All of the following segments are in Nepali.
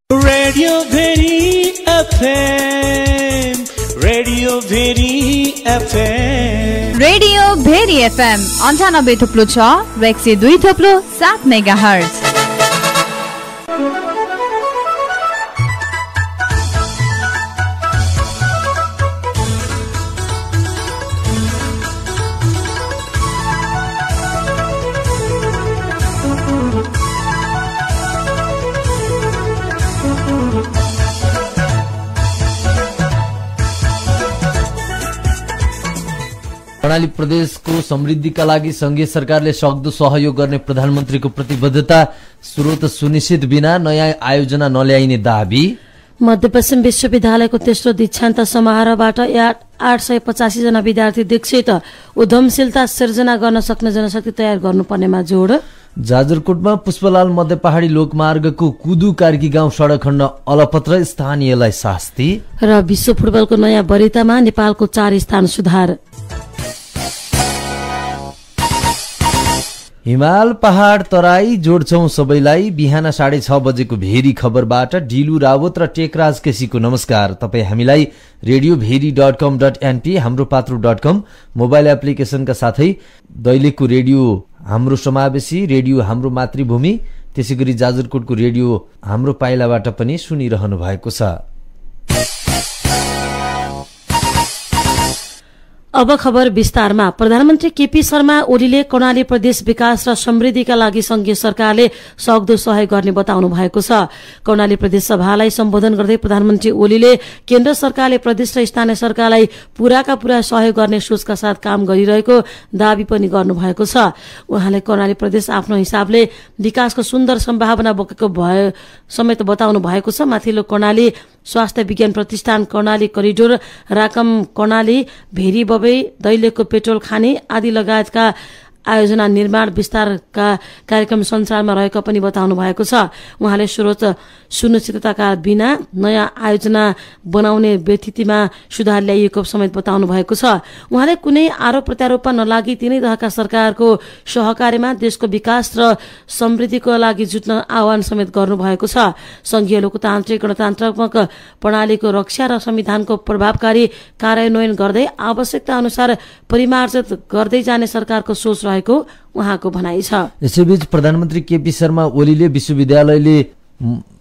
Radio very FM, radio very FM, radio very FM 98.6 र 102.7 मेगाहर्ज। कर्णाली प्रदेशको समृद्धिका लागि संघीय सरकारले सक्दो सहयोग गर्ने प्रधानमन्त्रीको प्रतिबद्धता, स्रोत सुनिश्चित बिना नयाँ आयोजना नल्याइने दाबी। मध्यपश्चिम विश्वविद्यालयको तेस्रो दीक्षान्त समारोहबाट 885 जना विद्यार्थी दीक्षित, उद्यमशीलता सिर्जना गर्न सक्ने जनशक्ति तयार गर्नुपर्नेमा जोड। जाजरकोटमा पुष्पलाल मध्य पहाडी लोकमार्गको कुदु कार्की गाउँ सडक खण्ड अलपत्र, स्थानीयलाई शास्ति। र विश्व फुटबलको नयाँ वरितामा नेपालको 4 स्थान सुधार। हिमाल पहाड तराई जोड्छौं सबैलाई। बिहान 6:30 बजेको भेरी खबरबाट ढिलु रावत र टेकराज केसीको नमस्कार। तपाई हामीलाई radiobheri.com.np, हाम्रो पात्रो.com मोबाइल एप्लिकेशनका साथै दैलेखको रेडियो हाम्रो समावेशी, रेडियो हाम्रो मातृभूमि, त्यसैगरी जाजरकोटको रेडियो हाम्रो पाइलाबाट पनि सुनिरहनु भएको छ। अब खबर विस्तारमा। प्रधानमन्त्री केपी शर्मा ओलीले कर्णाली प्रदेश विकास र समृद्धिका लागि संघीय सरकारले सक्दो सहयोग गर्ने बताउनु भएको छ। कर्णाली प्रदेश सभालाई सम्बोधन गर्दै प्रधानमन्त्री ओलीले केन्द्र सरकारले प्रदेश र स्थानीय सरकारलाई पूराका पूरा सहयोग गर्ने सोचका साथ काम गरिरहेको दावी पनि गर्नुभएको छ। उहाँले कर्णाली प्रदेश आफ्नो हिसाबले विकासको सुन्दर सम्भावना बोकेको भए समेत बताउनु भएको छ। माथिल्लो कर्णाली स्वास्थ्य विज्ञान प्रतिष्ठान, कर्णाली करिडोर, राकम कर्णाली, भेरी बबे, दैलेखको पेट्रोल खानी आदि लगायतका आयोजना निर्माण विस्तारका कार्यक्रम सञ्चारमा रहेको पनि बताउनु भएको छ। उहाँले स्रोत सुनिश्चितताका बिना नयाँ आयोजना बनाउने व्यतिथिमा सुधार ल्याइएको समेत बताउनु भएको छ। उहाँले कुनै आरोप प्रत्यारोपमा नलागी तिनै तहका सरकारको सहकार्यमा देशको विकास र समृद्धिको लागि जुट्न आह्वान समेत गर्नुभएको छ। संघीय लोकतान्त्रिक गणतन्त्रात्मक प्रणालीको रक्षा र संविधानको प्रभावकारी कार्यान्वयन गर्दै आवश्यकता अनुसार परिमार्जित गर्दै जाने सरकारको सोच रहेको उहाँको भनाइ छ। यसैबीच प्रधानमन्त्री केपी शर्मा ओलीले विश्वविद्यालयले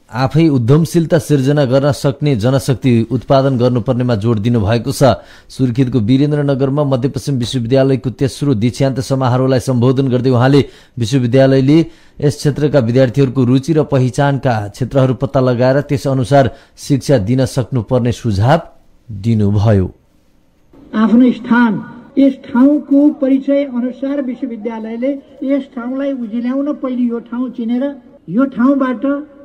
आफै उद्यमशीलता सिर्जना गर्न सक्ने जनशक्ति उत्पादन गर्नुपर्नेमा जोड दिनु भएको छ। सुर्खेतको वीरेन्द्रनगरमा मध्यपश्चिम विश्वविद्यालयको तेस्रो दीक्षान्त समारोहलाई सम्बोधन गर्दै उहाँले विश्वविद्यालयले यस क्षेत्रका विद्यार्थीहरूको रुचि र पहिचानका क्षेत्रहरू पत्ता लगाएर त्यस अनुसार शिक्षा दिन सक्नुपर्ने सुझाव दिनुभयो। आफ्नो स्थान, यस ठाउँको परिचय अनुसार विश्वविद्यालयले यस ठाउँलाई उजिल्याउन पहिले यो ठाउँ चिनेर यो ठाउँबाट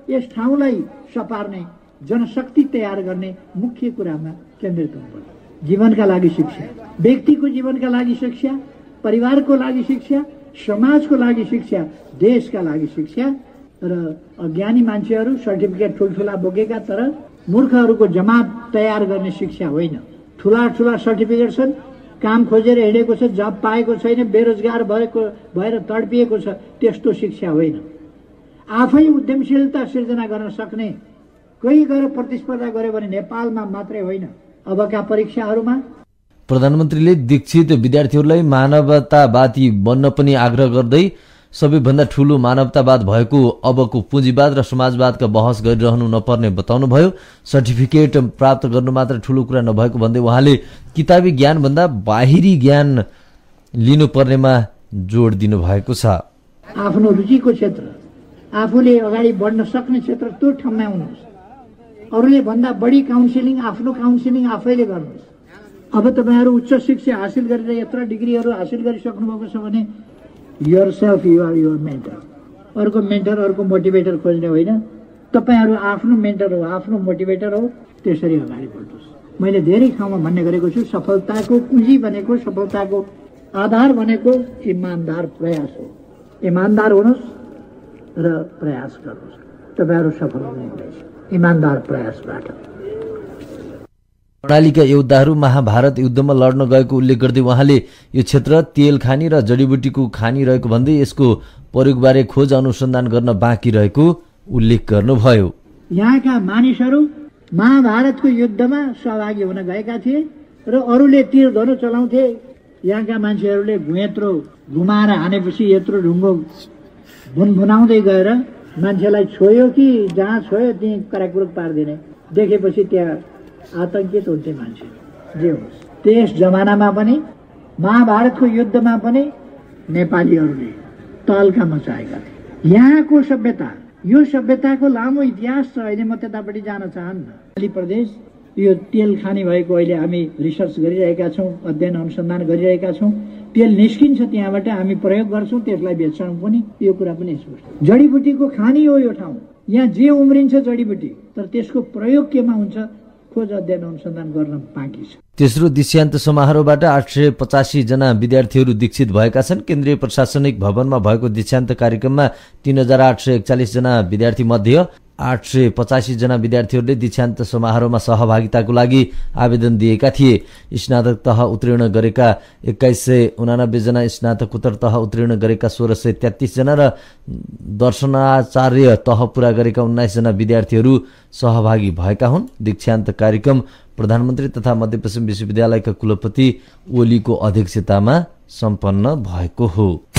यस ठाउँलाई सपार्ने जनशक्ति तयार गर्ने मुख्य कुरामा केन्द्रित हुनुपर्छ। जीवनका लागि शिक्षा, व्यक्तिको जीवनका लागि शिक्षा, परिवारको लागि शिक्षा, समाजको लागि शिक्षा, देशका लागि शिक्षा। र अज्ञानी मान्छेहरू सर्टिफिकेट ठुल्ठुला बोकेका तर मूर्खहरूको जमात तयार गर्ने शिक्षा होइन। ठुला ठुला सर्टिफिकेट छन्, काम खोजेर हिँडेको छ, जब पाएको छैन, बेरोजगार भएर तडपिएको छ, त्यस्तो शिक्षा होइन। आफै उद्यमशीलता सिर्जना गर्न सक्ने कोही गएर प्रतिस्पर्धा गर्यो भने नेपालमा मात्रै होइन, अबका परीक्षाहरूमा। प्रधानमन्त्रीले दीक्षित विद्यार्थीहरूलाई मानवतावादी बन्न पनि आग्रह गर्दै सबैभन्दा ठूलो मानवतावाद भएको अबको पुँजीवाद र समाजवादका बहस गरिरहनु नपर्ने बताउनुभयो। सर्टिफिकेट प्राप्त गर्नु मात्र ठूलो कुरा नभएको भन्दै उहाँले किताबी ज्ञानभन्दा बाहिरी ज्ञान लिनुपर्नेमा जोड दिनुभएको छ। आफ्नो रुचिको क्षेत्र, आफूले अगाडि बढ्न सक्ने क्षेत्र त्यो ठाउँमा हुनुहोस्। अरूले भन्दा बढी काउन्सिलिङ आफ्नो काउन्सिलिङ आफैले गर्नुहोस्। अब तपाईँहरू उच्च शिक्षा हासिल गरेर यत्र डिग्रीहरू हासिल गरिसक्नु भएको छ भने yourself you are your mentor. अर्को मेन्टर, अर्को मोटिभेटर खोज्ने होइन, तपाईँहरू आफ्नो मेन्टर हो, आफ्नो मोटिभेटर हो। त्यसरी अगाडि बढ्नुहोस्। मैले धेरै ठाउँमा भन्ने गरेको छु, सफलताको पुँजी भनेको, सफलताको आधार भनेको इमान्दार प्रयास हो। इमान्दार हुनुहोस् र प्रयास गर्नुहोस्, तपाईँहरू सफल हुनुहुनेछ इमान्दार प्रयासबाट। कर्णालीका योद्धाहरू महाभारत युद्धमा लड्न गएको उल्लेख गर्दै उहाँले यो क्षेत्र तेल खानी र जडीबुटीको खानी रहेको भन्दै यसको प्रयोगबारे खोज अनुसन्धान गर्न बाँकी रहेको उल्लेख गर्नुभयो। यहाँका मानिसहरू महाभारतको युद्धमा सहभागी हुन गएका थिए र अरूले तीर धनु चलाउँथे। यहाँका मान्छेहरूले घुयत्रो घुमाएर हानेपछि यत्रो ढुङ्गो भुनभुनाउँदै गएर मान्छेलाई छोयो कि जहाँ छोयो त्यहीँ कराकुरुक पारिदिने। देखेपछि त्यहाँ आतंकित हुन्थे मान्छे। जे होस्, त्यस जमानामा पनि महाभारतको युद्धमा पनि नेपालीहरूले तल्का मचाएका थिए। यहाँको सभ्यता, यो सभ्यताको लामो इतिहास छ। अहिले म त्यतापट्टि जान चाहन्न। हिमाली प्रदेश यो तेल खाने भएको अहिले हामी रिसर्च गरिरहेका छौँ, अध्ययन अनुसन्धान गरिरहेका छौँ। तेल निस्किन्छ त्यहाँबाट, हामी प्रयोग गर्छौँ, त्यसलाई बेच्छौँ पनि। यो कुरा पनि स्पष्ट। जडीबुटीको खानी हो यो ठाउँ। यहाँ जे उम्रिन्छ जडीबुटी, तर त्यसको प्रयोग केमा हुन्छ खोज अध्ययन अनुसन्धान गर्न बाँकी छ। तेस्रो दीक्षान्त समारोहबाट 885 जना विद्यार्थीहरू दीक्षित भएका छन्। केन्द्रीय प्रशासनिक भवनमा भएको दीक्षान्त कार्यक्रममा 3841 जना विद्यार्थी मध्ये 885 जना विद्यार्थीहरूले दीक्षान्त समारोहमा सहभागिताको लागि आवेदन दिएका थिए। स्नातक तह उत्तीर्ण गरेका 2189 जना, स्नातकोत्तर तह उत्तीर्ण गरेका 1633 जना र दर्शनाचार्य तह पूरा गरेका 19 जना विद्यार्थीहरू सहभागी भएका हुन्। दीक्षान्त कार्यक्रम प्रधानमन्त्री तथा मध्यपश्चिम विश्वविद्यालयका कुलपति ओलीको अध्यक्षतामा सम्पन्न भएको हो।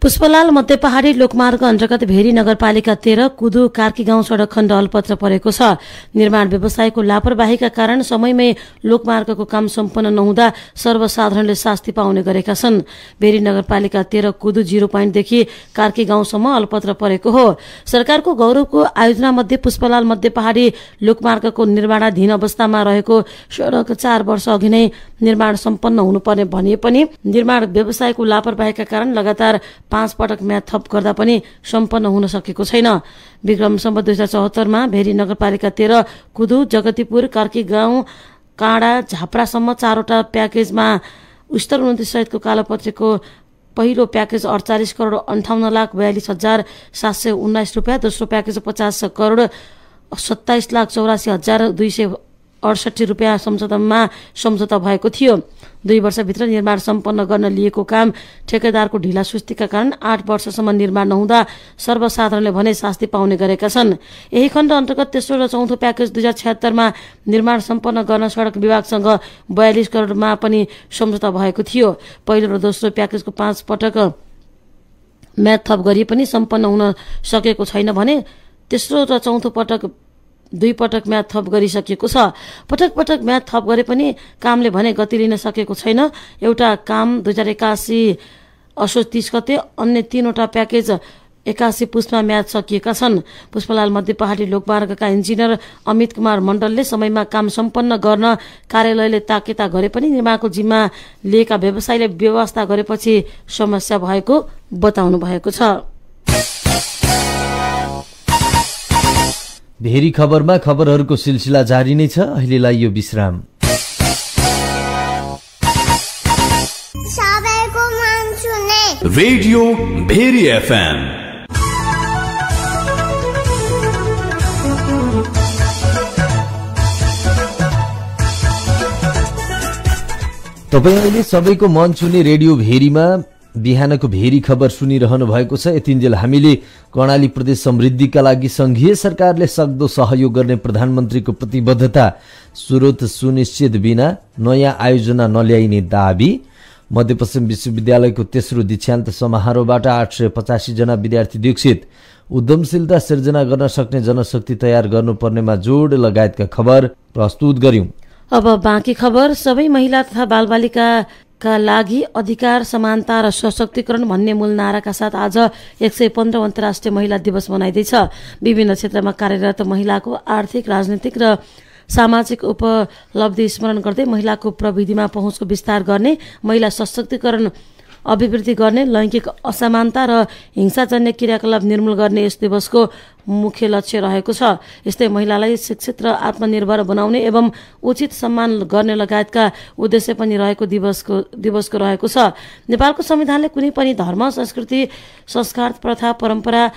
पुष्पलाल मध्य पहाडी लोकमार्ग अन्तर्गत भेरी नगरपालिका 13 कुदु कार्की गाउँ सड़क खण्ड अलपत्र परेको छ। निर्माण व्यवसायको लापरवाहीका कारण समयमै लोकमार्गको काम सम्पन्न नहुँदा सर्वसाधारणले शास्ति पाउने गरेका छन्। भेरी नगरपालिका 13 कुदु 0 पोइन्टदेखि कार्की गाउँसम्म अलपत्र परेको हो। सरकारको गौरवको आयोजना मध्ये पुष्पलाल मध्य पहाडी लोकमार्गको निर्माणाधीन अवस्थामा रहेको सड़क 4 वर्ष अघि नै निर्माण सम्पन्न हुनुपर्ने भनिए पनि निर्माण व्यवसायको लापरवाहीका कारण लगातार 5 पटक म्याद थप गर्दा पनि सम्पन्न हुन सकेको छैन। विक्रम सम्वत 2074 मा भेरी नगरपालिका 13 कुदु, जगतीपुर, कार्की गाउँ, काँडा, झापरासम्म 4 वटा प्याकेजमा उस्तर 29 सहितको कालोपत्रेको पहिलो प्याकेज 48 करोड 58,42,719 रुपियाँ, दोस्रो प्याकेज 50 करोड 27,84,268 रुपियाँ सम्झौता भएको थियो। 2 वर्षभित्र निर्माण सम्पन्न गर्न लिएको काम ठेकेदारको ढिला सुस्तीका कारण 8 वर्षसम्म निर्माण नहुँदा सर्वसाधारणले भने शास्ति पाउने गरेका छन्। यही खण्ड अन्तर्गत तेस्रो र चौथो प्याकेज 2076 मा निर्माण सम्पन्न गर्न सड़क विभागसँग 42 करोडमा पनि सम्झौता भएको थियो। पहिलो र दोस्रो प्याकेजको 5 पटक म्याद थप गरी पनि सम्पन्न हुन सकेको छैन भने तेस्रो र चौथो पटक 2 पटक म्याद थप गरिसकिएको छ। पटक पटक म्याद थप गरे पनि कामले भने गति लिन सकेको छैन। एउटा काम 2081 असोज 30 गते, अन्य 3 वटा प्याकेज 81 पुसमा म्याद सकिएका छन्। पुष्पलाल मध्य पहाडी लोकमार्गका इन्जिनियर अमित कुमार मण्डलले समयमा काम सम्पन्न गर्न कार्यालयले ताकेता गरे पनि निर्माणको जिम्मा लिएका व्यवसायीले व्यवस्था गरेपछि समस्या भएको बताउनु भएको छ। भेरी खबरमा खबरहरूको सिलसिला जारी नै छ। अहिलेलाई यो विश्राम। सबैको मन सुने रेडियो भेरी एफएम। तपाईँ अहिले सबैको मन छुने रेडियो भेरीमा बिहानको भेरी खबर सुनिरहनु भएको छ। यतिन्जेल हामीले कर्णाली प्रदेश समृद्धिका लागि संघीय सरकारले सक्दो सहयोग गर्ने प्रधानमन्त्रीको प्रतिबद्धता, स्रोत सुनिश्चित बिना नयाँ आयोजना नल्याइने दाबी, मध्यपश्चिम विश्वविद्यालयको तेस्रो दीक्षान्त समारोहबाट 885 जना विद्यार्थी दीक्षित, उद्यमशीलता सिर्जना गर्न सक्ने जनशक्ति तयार गर्नुपर्नेमा जोड लगायतका खबर प्रस्तुत गर्यौं। अब बाँकी खबर। सबै महिला तथा बालबालिकाका लागि अधिकार, समानता र सशक्तिकरण भन्ने मूल नाराका साथ आज 115 अन्तर्राष्ट्रिय महिला दिवस मनाइँदैछ। विभिन्न क्षेत्रमा कार्यरत महिलाको आर्थिक, राजनीतिक र सामाजिक उपलब्धि स्मरण गर्दै महिलाको प्रविधिमा पहुँचको विस्तार गर्ने, महिला सशक्तिकरण अभिवृद्धि गर्ने, लैङ्गिक असमानता र हिंसाजन्य क्रियाकलाप निर्मूल गर्ने यस दिवसको मुख्य लक्ष्य रहेको छ। यस्तै महिलालाई शिक्षित र आत्मनिर्भर बनाउने एवं उचित सम्मान गर्ने लगायतका उद्देश्य पनि रहेको दिवसको रहेको छ। नेपालको संविधानले कुनै पनि धर्म, संस्कृति, संस्कार, प्रथा, परम्परा,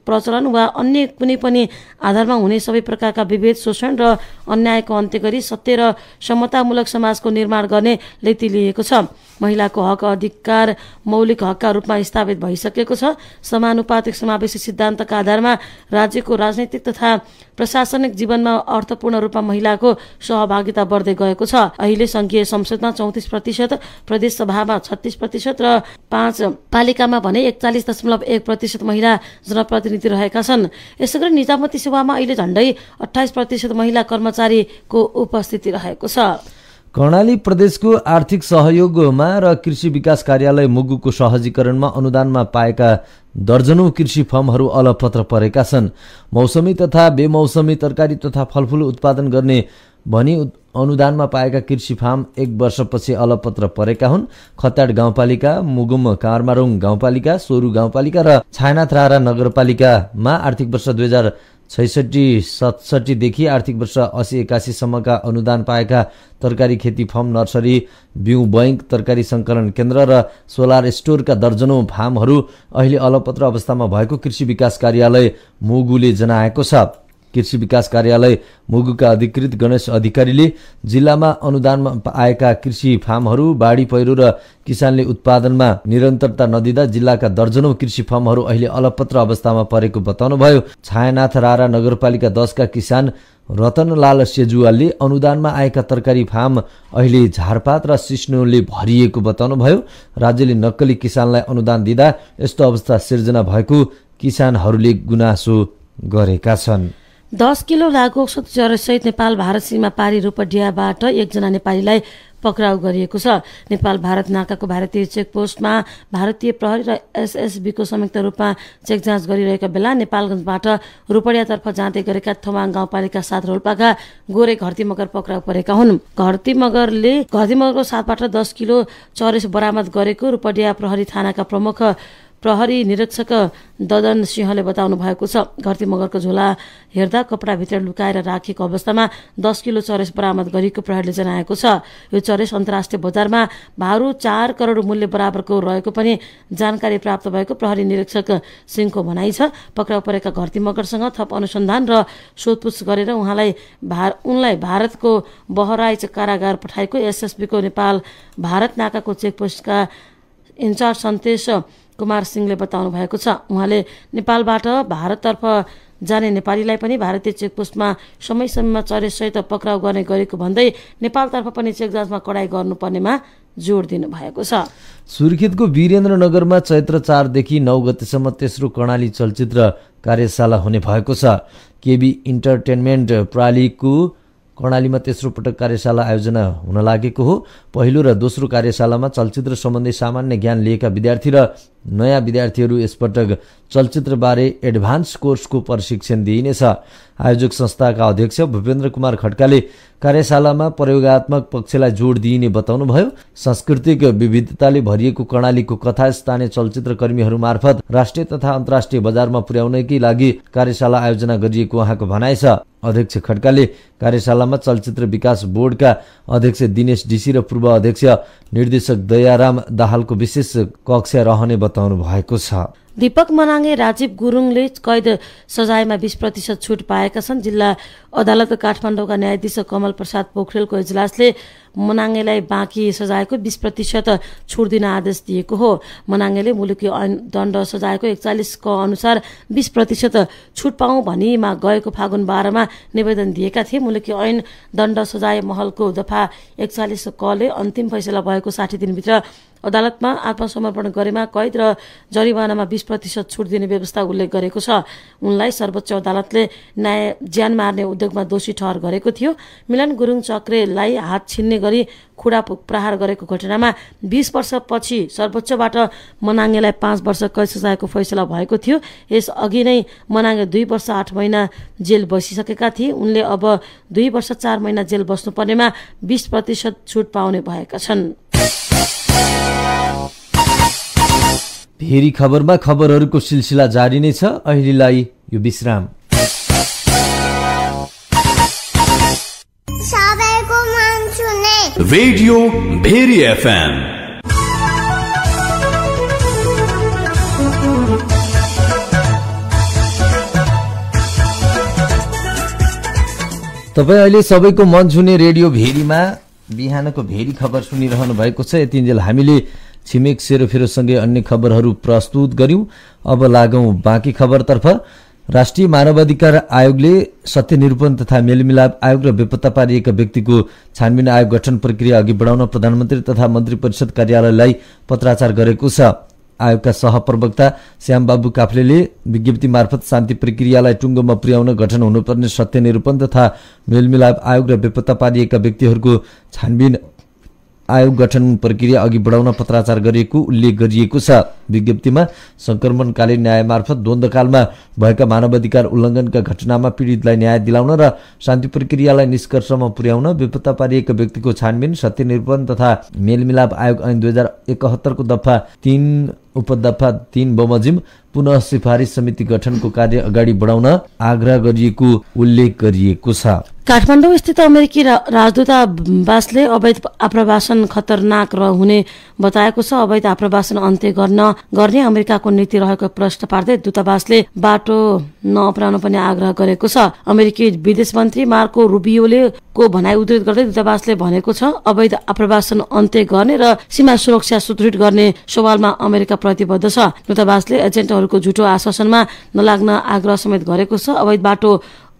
प्रचलन वा अन्य कुनै पनि आधारमा हुने सबै प्रकारका विभेद, शोषण र अन्यायको अन्त्य गरी सत्य र समतामूलक समाजको निर्माण गर्ने नीति लिएको छ। महिलाको हक अधिकार मौलिक हकका रूपमा स्थापित भइसकेको छ। समानुपातिक समावेशी सिद्धान्तका आधारमा राज्यको राजनैतिक तथा प्रशासनिक जीवनमा अर्थपूर्ण रूपमा महिलाको सहभागिता बढ्दै गएको छ। अहिले संघीय संसदमा 34%, प्रदेश सभामा 36% र 5 पालिकामा भने 41.1% महिला जनप्रतिनिधि रहेका छन्। यसैगरी निजामती सेवामा अहिले झण्डै 28% महिला कर्मचारीको उपस्थिति रहेको छ। कर्णाली प्रदेशको आर्थिक सहयोगमा र कृषि विकास कार्यालय मुगुको सहजीकरणमा अनुदानमा पाएका दर्जनौं कृषि फर्महरू अलपत्र परेका छन्। मौसमी तथा बेमौसमी तरकारी तथा फलफूल उत्पादन गर्ने भनी अनुदानमा पाएका कृषि फार्म 1 वर्षपछि अलपत्र परेका हुन्। खत्याड गाउँपालिका, मुगुम काँरमारुङ गाउँपालिका, सोरु गाउँपालिका र छायानाथ रारा नगरपालिकामा आर्थिक वर्ष 2066-67 देखि आर्थिक वर्ष 80-81 सम्मका अनुदान पाएका तरकारी खेती फर्म, नर्सरी, बिउ बैंक, तरकारी संकलन केन्द्र र सोलर स्टोरका दर्जनौं फार्महरू अहिले अलपत्र अवस्थामा भएको कृषि विकास कार्यालय मुगुले जनाएको छ। कृषि विकास कार्यालय मुगुका अधिकृत गणेश अधिकारीले जिल्लामा अनुदानमा आएका कृषि फार्महरू बाढी पहिरो र किसानले उत्पादनमा निरन्तरता नदिँदा जिल्लाका दर्जनौं कृषि फार्महरू अहिले अलपत्र अवस्थामा परेको बताउनुभयो। छायानाथ रारा नगरपालिका 10 का किसान रतनलाल सेजुवालले अनुदानमा आएका तरकारी फार्म अहिले झारपात र सिस्नोले भरिएको बताउनुभयो। राज्यले नक्कली किसानलाई अनुदान दिँदा यस्तो अवस्था सिर्जना भएको किसानहरूले गुनासो गरेका छन्। 10 किलो लागु औषध जरसहित नेपाल भारत सीमा पारी रूपडियाबाट एकजना नेपालीलाई पक्राउ गरिएको छ। नेपाल भारत नाकाको भारतीय चेकपोस्टमा भारतीय प्रहरी र एसएसबीको संयुक्त रूपमा चेक जाँच गरिरहेका बेला नेपालगञ्जबाट रूपडियातर्फ जाँदै गरेका थोमाङ गाउँपालिका 7 रोल्पाका गोरे घरती मगर पक्राउ परेका हुन्। घरती मगरको साथबाट 10 किलो चरेस बरामद गरेको रूपडिया प्रहरी थानाका प्रमुख प्रहरी निरीक्षक ददन सिंहले बताउनु भएको छ। घरती मगरको झोला हेर्दा कपडाभित्र लुकाएर राखेको अवस्थामा 10 किलो चरेस बरामद गरेको प्रहरीले जनाएको छ। यो चरेस अन्तर्राष्ट्रिय बजारमा भारू 4 करोड मूल्य बराबरको रहेको पनि जानकारी प्राप्त भएको प्रहरी निरीक्षक सिंहको भनाइ छ। पक्राउ परेका घरती मगरसँग थप अनुसन्धान र सोधपुछ गरेर उनलाई भारतको बहराइच कारागार पठाएको एसएसबीको नेपाल भारत नाकाको चेकपोस्टका इन्चार्ज सन्तेश कुमार सिंहले बताउनु भएको छ। उहाँले नेपालबाट भारततर्फ जाने नेपालीलाई पनि भारतीय चेकपोस्टमा समय समयमा चरेससहित पक्राउ गर्ने गरेको भन्दै नेपालतर्फ पनि चेक जाँचमा कडाई गर्नुपर्नेमा जोड दिनु भएको छ। सुर्खेतको वीरेन्द्रनगरमा चैत्र 4 देखि 9 गतेसम्म तेस्रो कर्णाली चलचित्र कार्यशाला हुने भएको छ। केबी इन्टरटेनमेन्ट प्रणालीको कर्णालीमा तेस्रो पटक कार्यशाला आयोजना हुन लागेको हो। पहिलो र दोस्रो कार्यशालामा चलचित्र सम्बन्धी सामान्य ज्ञान लिएका विद्यार्थी र नयाँ विद्यार्थीहरू यसपटक चलचित्रबारे एडभान्स कोर्सको प्रशिक्षण दिइनेछ। आयोजक संस्थाका अध्यक्ष भूपेन्द्र कुमार खड्काले कार्यशालामा प्रयोगात्मक पक्षलाई जोड दिइने बताउनुभयो। सांस्कृतिक विविधताले भरिएको कर्णालीको कथा स्थानीय चलचित्र कर्मीहरू मार्फत राष्ट्रिय तथा अन्तर्राष्ट्रिय बजारमा पुर्याउनकै लागि कार्यशाला आयोजना गरिएको उहाँको भनाइ छ। अध्यक्ष खड्काले कार्यशालामा चलचित्र विकास बोर्डका अध्यक्ष दिनेश ढिसी र पूर्व अध्यक्ष निर्देशक दयाराम दाहालको विशेष कक्षा रहने बताउनु भएको छ। दीपक मनाङे, राजीव गुरुङले कैद सजायमा 20% छुट पाएका छन्। जिल्ला अदालत काठमाडौँका न्यायाधीश कमल प्रसाद पोखरेलको इजलासले मनाङेलाई बाँकी सजायको 20% छुट दिन आदेश दिएको हो। मनाङेले मुलुकी ऐन दण्ड सजायको 41 क अनुसार 20% छुट पाऊँ भनीमा गएको फागुन 12 मा निवेदन दिएका थिए। मुलुकी ऐन दण्ड सजाय महलको दफा 41 क ले अन्तिम फैसला भएको 60 दिनभित्र अदालतमा आत्मसमर्पण गरेमा कैद र जरिवानामा 20% छुट दिने व्यवस्था उल्लेख गरेको छ। उनलाई सर्वोच्च अदालतले ज्यान मार्ने उद्योगमा दोषी ठहर गरेको थियो। मिलन गुरुङ चक्रेलाई हात छिन्ने गरी खुडा प्रहार गरेको घटनामा 20 वर्षपछि सर्वोच्चबाट मनाङेलाई 5 वर्ष कैद सजायको फैसला भएको थियो। यस अघि नै मनाङे 2 वर्ष 8 महिना जेल बसिसकेका थिए। उनले अब 2 वर्ष 4 महिना जेल बस्नुपर्नेमा 20% छुट पाउने भएका छन्। फेरि खबरमा खबरहरूको सिलसिला जारी नै छ। अहिलेलाई यो विश्राम। सबैको मन छुने रेडियो भेरी एफएम। तपाईँ अहिले सबैको मन छुने रेडियो भेरीमा बिहानको भेरी खबर सुनिरहनु भएको छ। यतिन्जेल हामीले छिमेक सेरोफेरोसँगै अन्य खबरहरू प्रस्तुत गर्यौं। अब लागौं बाँकी खबरतर्फ। राष्ट्रिय मानवाधिकार आयोगले सत्य निरूपण तथा मेलमिलाप आयोग र बेपत्ता पारिएका व्यक्तिको छानबिन आयोग गठन प्रक्रिया अघि बढाउन प्रधानमन्त्री तथा मन्त्री परिषद कार्यालयलाई पत्राचार गरेको छ। आयोगका सहप्रवक्ता श्यामबाबु काफ्लेले विज्ञप्ति मार्फत शान्ति प्रक्रियालाई टुङ्गोमा पुर्याउन गठन हुनुपर्ने सत्य निरूपण तथा मेलमिलाप आयोग र बेपत्ता पारिएका व्यक्तिहरूको छानबिन आयोग गठन प्रक्रिया अघि बढाउन पत्राचार गरिएको उल्लेख गरिएको छ। विज्ञप्तिमा संक्रमणकालीन न्याय मार्फत द्वन्द्वकालमा भएका मानवाधिकार उल्लङ्घनका घटनामा पीडितलाई न्याय दिलाउन र शान्ति प्रक्रियालाई निष्कर्षमा पुर्याउन बेपत्ता पारिएका व्यक्तिको छानबिन सत्य निरूपण तथा मेलमिलाप आयोग ऐन 2071 को दफा 3 उपदफा 3 बमोजिम पुनः सिफारिस समिति गठनको कार्य अगाडि बढाउन आग्रह गरिएको उल्लेख गरिएको छ। काठमाडौँ स्थित अमेरिकी राजदूतावासले अवैध आप्रवासन खतरनाक हुने बताएको छ। अवैध आप्रवासन अन्त्य गर्ने अमेरिकाको नीति रहेको प्रश्न पार्दै दूतावासले बाटो नअपनाउन पनि आग्रह गरेको छ। अमेरिकी विदेश मन्त्री मार्को रुबियोले को भनाइ उद्धृत गर्दै दूतावासले भनेको छ, अवैध आप्रवासन अन्त्य गर्ने र सीमा सुरक्षा सुदृढ गर्ने सवालमा अमेरिका प्रतिबद्ध छ। दूतावासले एजेन्टहरूको झुटो आश्वासनमा नलाग्न आग्रह समेत गरेको छ। अवैध बाटो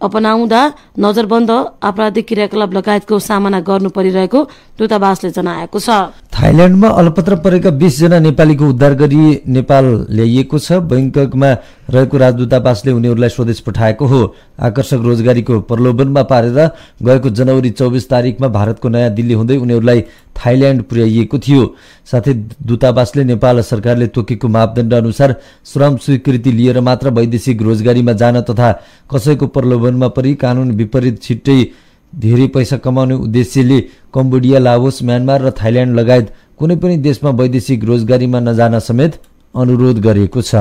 अपनाउँदा नजरबन्द आपराधिक क्रियाकलाप लगायतको सामना गर्नु परिरहेको दूतावासले जनाएको छ। थाइल्याण्डमा अलपत्र परेका 20 जना नेपालीको उद्धार गरी नेपाल ल्याइएको छ। बैंककमा रहेको राजदूतावासले उनीहरूलाई स्वदेश पठाएको हो। आकर्षक रोजगारीको प्रलोभनमा पारेर गएको जनवरी 24 तारिकमा भारतको नयाँ दिल्ली हुँदै उनीहरूलाई थाइल्याण्ड पुर्याइएको थियो। साथै दूतावासले नेपाल सरकारले तोकेको मापदण्ड अनुसार श्रम स्वीकृति लिएर मात्र वैदेशिक रोजगारीमा जान तथा कसैको प्रलोभनमा परि कानून विपरीत छिट्टै धेरै पैसा कमाउने उद्देश्यले कम्बोडिया, लाओस, म्यानमार र थाइल्याण्ड लगायत कुनै पनि देशमा वैदेशिक रोजगारीमा नजान समेत अनुरोध गरेको छ।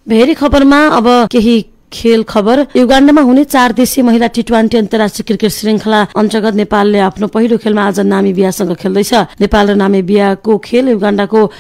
भेरी खबरमा अब केही खेल खबर। युगाण्डामा हुने 4 देशीय महिला टी20 अन्तर्राष्ट्रिय क्रिकेट श्रृङ्खला अन्तर्गत नेपालले आफ्नो पहिलो खेलमा आज नामिबियासँग खेल्दैछ। नेपाल र नामिबियाको खेल युगाण्डाको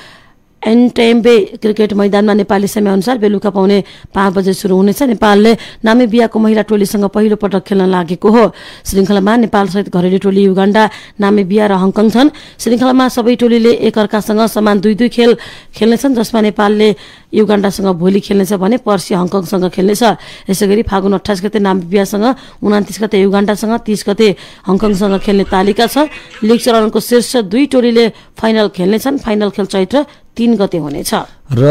एन्टेम्बे क्रिकेट मैदानमा नेपाली समय अनुसार बेलुका पाउने 5 बजे सुरु हुनेछ। नेपालले नामिबियाको महिला टोलीसँग पहिलो पटक खेल्न लागेको हो। श्रृङ्खलामा नेपाल सहित घरेलु टोली युगाण्डा, नामिबिया र हङकङ छन्। श्रृङ्खलामा सबै टोलीले एकअर्कासँग समान 2-2 खेल खेल्नेछन्, जसमा नेपालले युगाण्डासँग भोलि खेल्नेछ भने पर्सि हङकङसँग खेल्नेछ। यसैगरी फागुन 28 गते नामिबियासँग, 29 गते युगाण्डासँग, 30 गते हङकङसँग खेल्ने तालिका छ। लीग चरणको शीर्ष 2 टोलीले फाइनल खेल्नेछन्। फाइनल खेल चैत्र 3 गते हुनेछ। र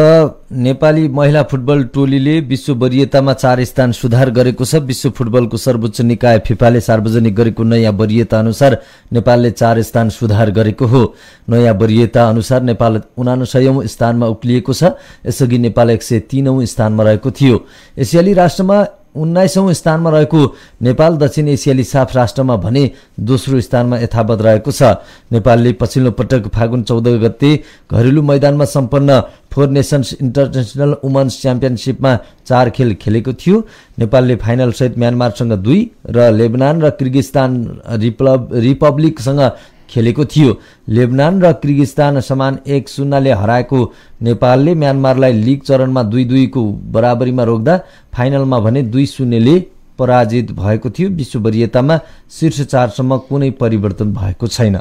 नेपाली महिला फुटबल टोलीले विश्व वरियतामा 4 स्थान सुधार गरेको छ। विश्व फुटबलको सर्वोच्च निकाय फिफाले सार्वजनिक गरेको नयाँ वरियता अनुसार नेपालले 4 स्थान सुधार गरेको हो। नयाँ वरियता अनुसार नेपाल 79औं स्थानमा उक्लिएको छ। यसअघि नेपाल 103औं स्थानमा रहेको थियो। एसियाली राष्ट्रमा 19औं स्थानमा रहेको नेपाल दक्षिण एसियाली साफ राष्ट्रमा भने दोस्रो स्थानमा यथावत रहेको छ। नेपालले पछिल्लो पटक फागुन 14 गते घरेलु मैदानमा सम्पन्न 4 नेसन्स इन्टरनेसनल वुमन्स च्याम्पियनसिपमा 4 खेल खेलेको थियो। नेपालले फाइनल सहित म्यानमारसँग 2 र लेबनान र किर्गिस्तान रिपब्लिकसँग खेलेको थियो। लेबनान र किर्गिस्तान समान 1-0 ले हराएको नेपालले म्यानमारलाई लीग चरणमा 2-2 को बराबरीमा रोक्दा फाइनलमा भने 2-0 ले पराजित भएको थियो। विश्व वरियतामा शीर्ष 4 सम्म कुनै परिवर्तन भएको छैन।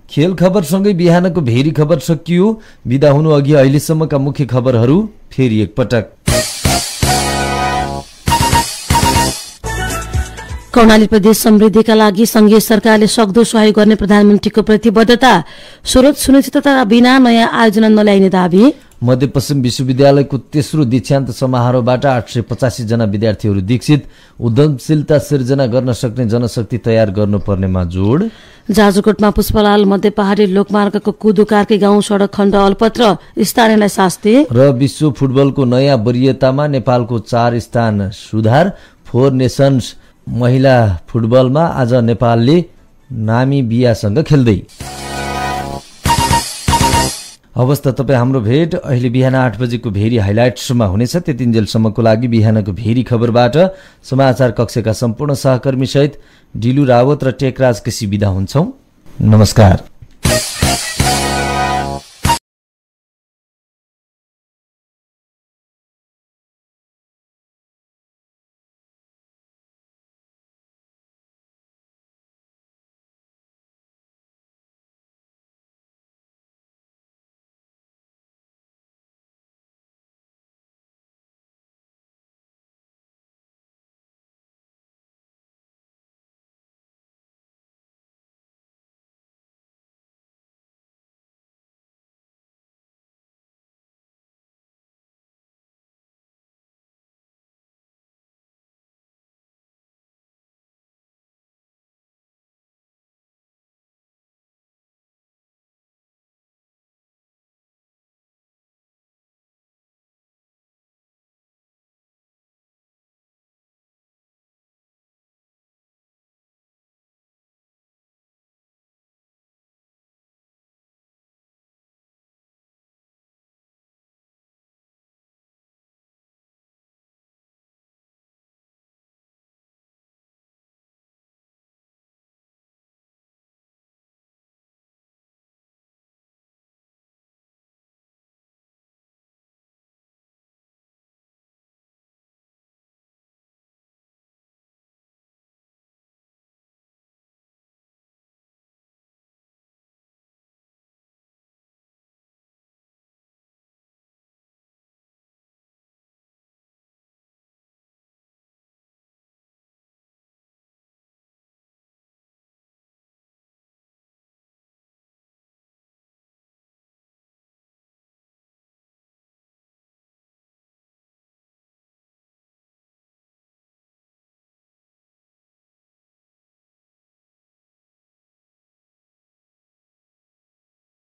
खेल खबरसँगै बिहानको भेरी खबर सकियो। बिदा हुनु अघि अहिलेसम्मका मुख्य खबरहरू फेरि एकपटक। कर्णाली प्रदेश समृद्धिका लागि संघीय सरकारले सक्दो सहयोग गर्ने प्रधानमन्त्रीको प्रतिबद्धता। स्रोत सुनिश्चितता बिना नयाँ आयोजना नल्याइने दाबी। मध्यपश्चिम विश्वविद्यालयको तेस्रो दीक्षान्त समारोहबाट 885 जना विद्यार्थीहरू दीक्षित। उद्यमशीलता सिर्जना गर्न सक्ने जनशक्ति तयार गर्नुपर्नेमा जोड। जाजरकोटमा पुष्पलाल मध्य पहाडी लोकमार्गको कुदुकारकै गाउँ सडक खण्ड अल्पत्र, स्थानीयलाई शास्ति। र विश्व फुटबलको नयाँ वरियतामा नेपालको 4 स्थान सुधार। 4 नेसन्स महिला फुटबलमा आज नेपालले नामिबियासँग खेल्दै। हवस् त तपाईँ हाम्रो भेट अहिले बिहान 8 बजेको भेरी हाइलाइट्समा हुनेछ। त्यतिन्जेलसम्मको लागि बिहानको भेरी खबरबाट समाचार कक्षका सम्पूर्ण सहकर्मी सहित डिलु रावत र टेकराज केसी बिदा हुन्छौं। नमस्कार।